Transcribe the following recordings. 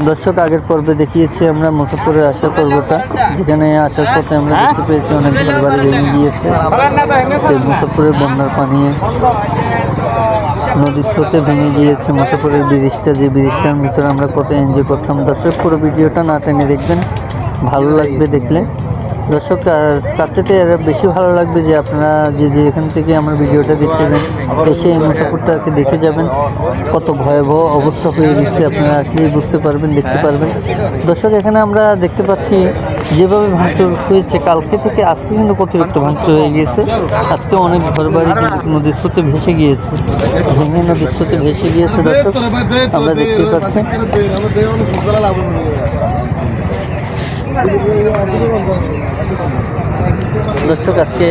দর্শক আগের পর্বে দেখিয়েছি আমরা মুসাফরের আসার পর্বটা, যেখানে আসার পথে আমরা দেখতে পেয়েছি অনেক ঘরবাড়ি ভেঙে গিয়েছে। এই মুসাফরের বন্যার পানি নদীর স্রোতে ভেঙে গিয়েছে মুসাফরের ব্রিজটা, যে ব্রিজটার ভিতরে আমরা কত এনজয় করতাম। দর্শক পুরো ভিডিওটা না টেনে দেখবেন, ভালো লাগবে দেখলে। দর্শক তার সাথে এরা বেশি ভালো লাগবে যে আপনারা যে এখান থেকে আমার ভিডিওটা দেখতে যান, এসে এই মুসাফরটাকে দেখে যাবেন কত ভয়াবহ অবস্থা হয়ে গেছে। আপনারা আসলেই বুঝতে পারবেন, দেখতে পারবেন। দর্শক এখানে আমরা দেখতে পাচ্ছি যেভাবে ভাঙচুর হয়েছে কালকে থেকে আজকে কিন্তু অতিরিক্ত ভাঙচুর হয়ে গিয়েছে। আজকে অনেক ঘরবাড়ি কিন্তু নদীর স্রোতে ভেসে গিয়েছে, ভেঙে নদীর স্রোতে ভেসে গিয়েছে। দর্শক আমরা দেখতেই পাচ্ছি। দর্শক আজকে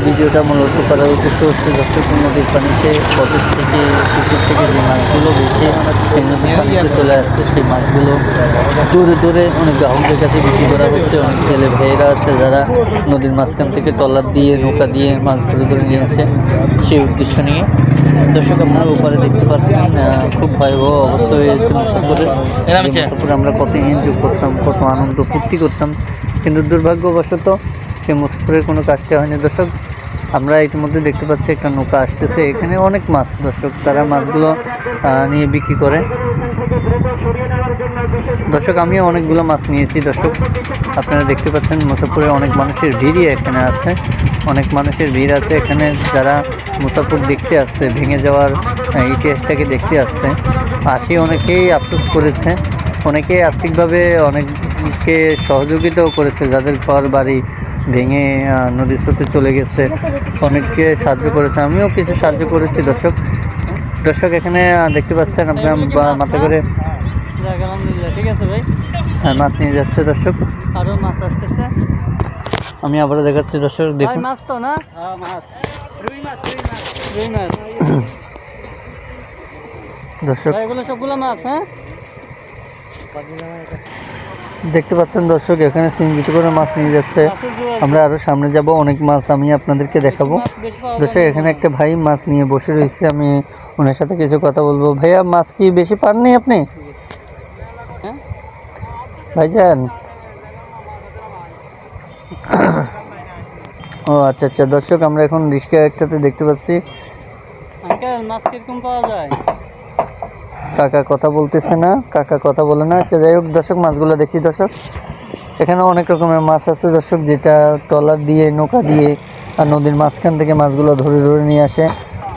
ভিডিওটা মূলত করার উদ্দেশ্য হচ্ছে দর্শক নদীর পানিতে পথের থেকে পুকুর থেকে যে মাছগুলো ভেসে নদীর পানিতে চলে আসছে, সেই মাছগুলো দূরে দূরে অনেক গ্রাহকদের কাছে বিক্রি করা হচ্ছে। অনেক জেলে ভাইয়েরা আছে যারা নদীর মাঝখান থেকে ট্রলার দিয়ে নৌকা দিয়ে মাছ ধরে ধরে নিয়ে আসে সেই উদ্দেশ্য নিয়ে। দর্শক আপনারা উপরে দেখতে পাচ্ছেন খুব ভয়াবহ অবস্থা হয়েছে মুসাফরের। মুসাফরে আমরা কত এনজয় করতাম, কত আনন্দ ফুর্তি করতাম, কিন্তু দুর্ভাগ্যবশত সে মুসাফরের কোনো কাজটা হয়নি। দর্শক আমরা ইতিমধ্যে দেখতে পাচ্ছি একটা নৌকা আসতেছে, এখানে অনেক মাছ। দর্শক তারা মাছগুলো নিয়ে বিক্রি করে। দর্শক আমিও অনেকগুলো মাছ নিয়েছি। দর্শক আপনারা দেখতে পাচ্ছেন মুসাফরে অনেক মানুষের ভিড়ই এখানে আছে, অনেক মানুষের ভিড় আছে এখানে যারা মুসাফর দেখতে আসছে, ভেঙে যাওয়ার ইতিহাসটাকে দেখতে আসছে। আসি অনেকেই আফসোস করেছে, অনেকেই আর্থিকভাবে অনেককে সহযোগিতাও করেছে, যাদের ঘর বাড়ি ভেঙে নদীর স্রোতে চলে গেছে, অনেককে সাহায্য করেছে। আমিও কিছু সাহায্য করেছি। দর্শক এখানে দেখতে পাচ্ছেন আপনার মাথা করে ঠিক আছে ভাই, মাছ নিয়ে যাচ্ছে। দর্শক আরো মাছ আসতেছে, আমি আবারও দেখাচ্ছি। দর্শক দেখুন মাছ তো না, দর্শক এগুলো সবগুলো মাছ। হ্যাঁ দেখতে পাচ্ছেন দর্শক এখানে সিএনজিতে করে মাছ নিয়ে যাচ্ছে। আমরা আরো সামনে যাব, অনেক মাছ আমি আপনাদেরকে দেখাবো। দর্শক এখানে একটা ভাই মাছ নিয়ে বসে রয়েছে, আমি ওনার সাথে কিছু কথা বলবো। ভাইয়া মাছ কি বেশি পাননি আপনি ভাইজান? ও আচ্ছা আচ্ছা। দর্শক আমরা এখন রিস্কা একটাতে দেখতে পাচ্ছি মাছ কিরকম পাওয়া যায়। কাকা কথা বলতেছে না, কাকা কথা বলে না। আচ্ছা যাই হোক দর্শক মাছগুলো দেখি। দর্শক এখানে অনেক রকমের মাছ আছে দর্শক, যেটা ট্রলার দিয়ে নৌকা দিয়ে আর নদীর মাঝখান থেকে মাছগুলো ধরে ধরে নিয়ে আসে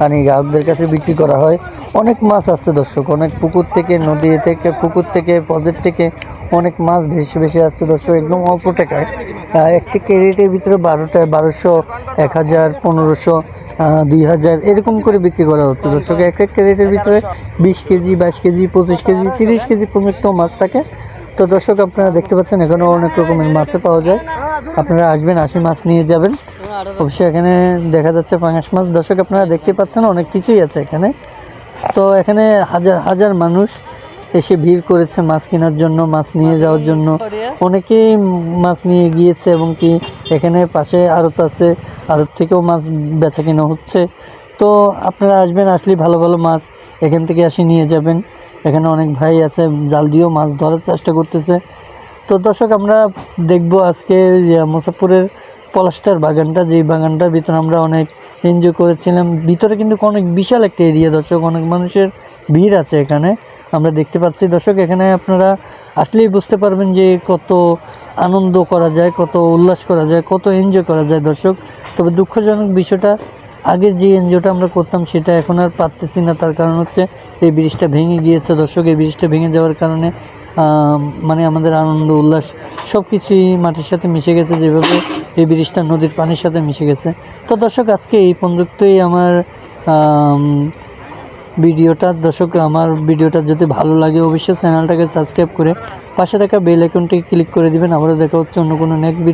আর গ্রাহকদের কাছে বিক্রি করা হয়। অনেক মাছ আছে দর্শক, অনেক পুকুর থেকে নদী থেকে পুকুর থেকে প্রজেক্ট থেকে অনেক মাছ ভেসে ভেসে আসছে। দর্শক একদম অল্প টাকায় একটি ক্যারেটের ভিতরে 1200, 1000, 1500, 2000 এরকম করে বিক্রি করা হচ্ছে। দর্শক এক এক ক্যারেটের ভিতরে 20 কেজি, 22 কেজি, 25 কেজি, 30 কেজি পর্যন্ত মাছ থাকে। তো দর্শক আপনারা দেখতে পাচ্ছেন এখানেও অনেক রকমের মাছে পাওয়া যায়। আপনারা আসবেন, আসি মাছ নিয়ে যাবেন। অবশ্যই এখানে দেখা যাচ্ছে পাঙাশ মাছ। দর্শক আপনারা দেখতে পাচ্ছেন অনেক কিছুই আছে এখানে। তো এখানে হাজার হাজার মানুষ এসে ভিড় করেছে মাছ কেনার জন্য, মাছ নিয়ে যাওয়ার জন্য। অনেকেই মাছ নিয়ে গিয়েছে এবং কি এখানে পাশে আড়ত আছে, আড়ত থেকেও মাছ বেচা কেনা হচ্ছে। তো আপনারা আসবেন, আসলে ভালো ভালো মাছ এখান থেকে আসি নিয়ে যাবেন। এখানে অনেক ভাই আছে জাল দিয়েও মাছ ধরার চেষ্টা করতেছে। তো দর্শক আমরা দেখবো আজকে মুসাফরের পলাশটার বাগানটা, যে বাগানটার ভিতরে আমরা অনেক এনজয় করেছিলাম। ভিতরে কিন্তু অনেক বিশাল একটা এরিয়া দর্শক, অনেক মানুষের ভিড় আছে এখানে আমরা দেখতে পাচ্ছি। দর্শক এখানে আপনারা আসলেই বুঝতে পারবেন যে কত আনন্দ করা যায়, কত উল্লাস করা যায়, কত এনজয় করা যায় দর্শক। তবে দুঃখজনক বিষয়টা, আগে যে এনজয়টা আমরা করতাম সেটা এখন আর পারতেছি না। তার কারণ হচ্ছে এই ব্রিজটা ভেঙে গিয়েছে দর্শক। এই ব্রিজটা ভেঙে যাওয়ার কারণে মানে আমাদের আনন্দ উল্লাস সব কিছুই মাটির সাথে মিশে গেছে, যেভাবে এই ব্রিজটা নদীর পানির সাথে মিশে গেছে। তো দর্শক আজকে এই পর্যন্তই আমার ভিডিওটা। দর্শক আমার ভিডিওটা যদি ভালো লাগে অবশ্যই চ্যানেলটাকে সাবস্ক্রাইব করে পাশে থাকা বেল আইকনটি ক্লিক করে দিবেন। আবারও দেখা হচ্ছে অন্য কোনো নেক্সট ভিডিও।